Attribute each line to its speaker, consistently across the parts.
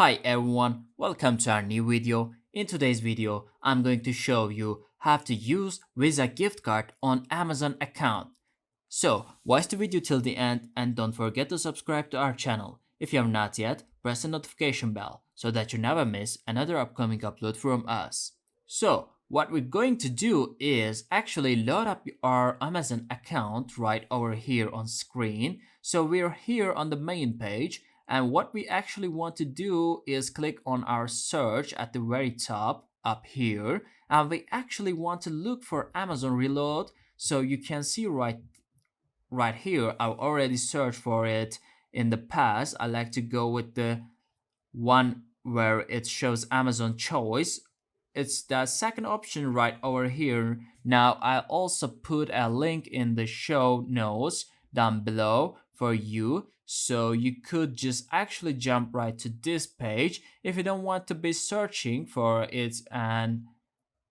Speaker 1: Hi everyone, welcome to our new video. In today's video, I'm going to show you how to use Visa gift card on Amazon account. So, watch the video till the end and don't forget to subscribe to our channel. If you have not yet, press the notification bell so that you never miss another upcoming upload from us. So, what we're going to do is actually load up our Amazon account right over here on screen. So we're here on the main page, and what we actually want to do is click on our search at the very top up here, and we actually want to look for Amazon Reload. So you can see right here, I already searched for it in the past. I like to go with the one where it shows Amazon choice. It's the second option right over here. Now I also put a link in the show notes down below for you, so you could just actually jump right to this page if you don't want to be searching for it, and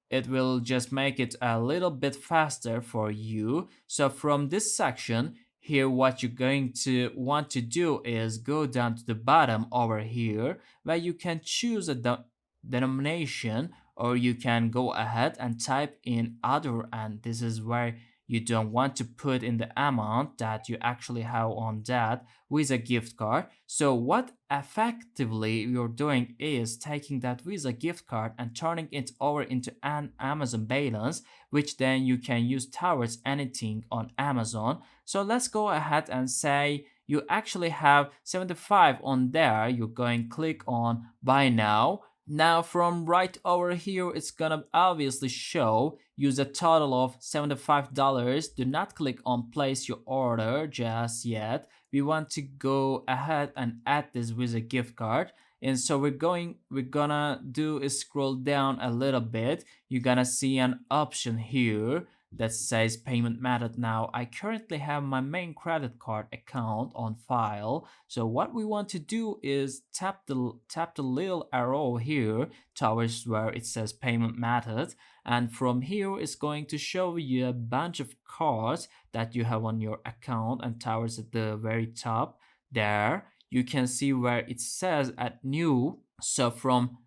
Speaker 1: it will just make it a little bit faster for you. So from this section here, what you're going to want to do is go down to the bottom over here where you can choose a denomination, or you can go ahead and type in other, and this is where you don't want to put in the amount that you actually have on that Visa gift card. So what effectively you're doing is taking that Visa gift card and turning it over into an Amazon balance, which then you can use towards anything on Amazon. So let's go ahead and say you actually have 75 on there. You're going to click on buy now. Now from right over here, it's gonna obviously show use a total of $75. Do not click on place your order just yet. We want to go ahead and add this with a gift card. And so we're gonna do is scroll down a little bit. You're gonna see an option here that says payment method. Now I currently have my main credit card account on file, so what we want to do is tap the little arrow here towards where it says payment method, and from here it's going to show you a bunch of cards that you have on your account, and towards at the very top there you can see where it says add new. So from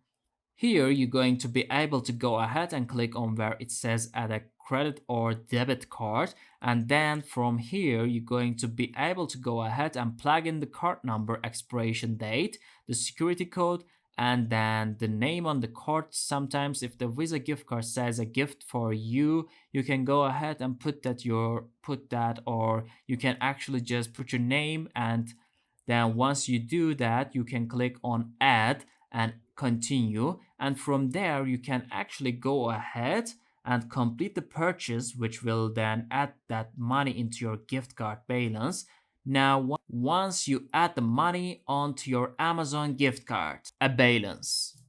Speaker 1: here, you're going to be able to go ahead and click on where it says add a credit or debit card. And then from here, you're going to be able to go ahead and plug in the card number, expiration date, the security code, and then the name on the card. Sometimes if the Visa gift card says a gift for you, you can go ahead and put that, or you can actually just put your name, and then once you do that, you can click on add and continue, and from there you can actually go ahead and complete the purchase, which will then add that money into your gift card balance. Now once you add the money onto your Amazon gift card, a balance.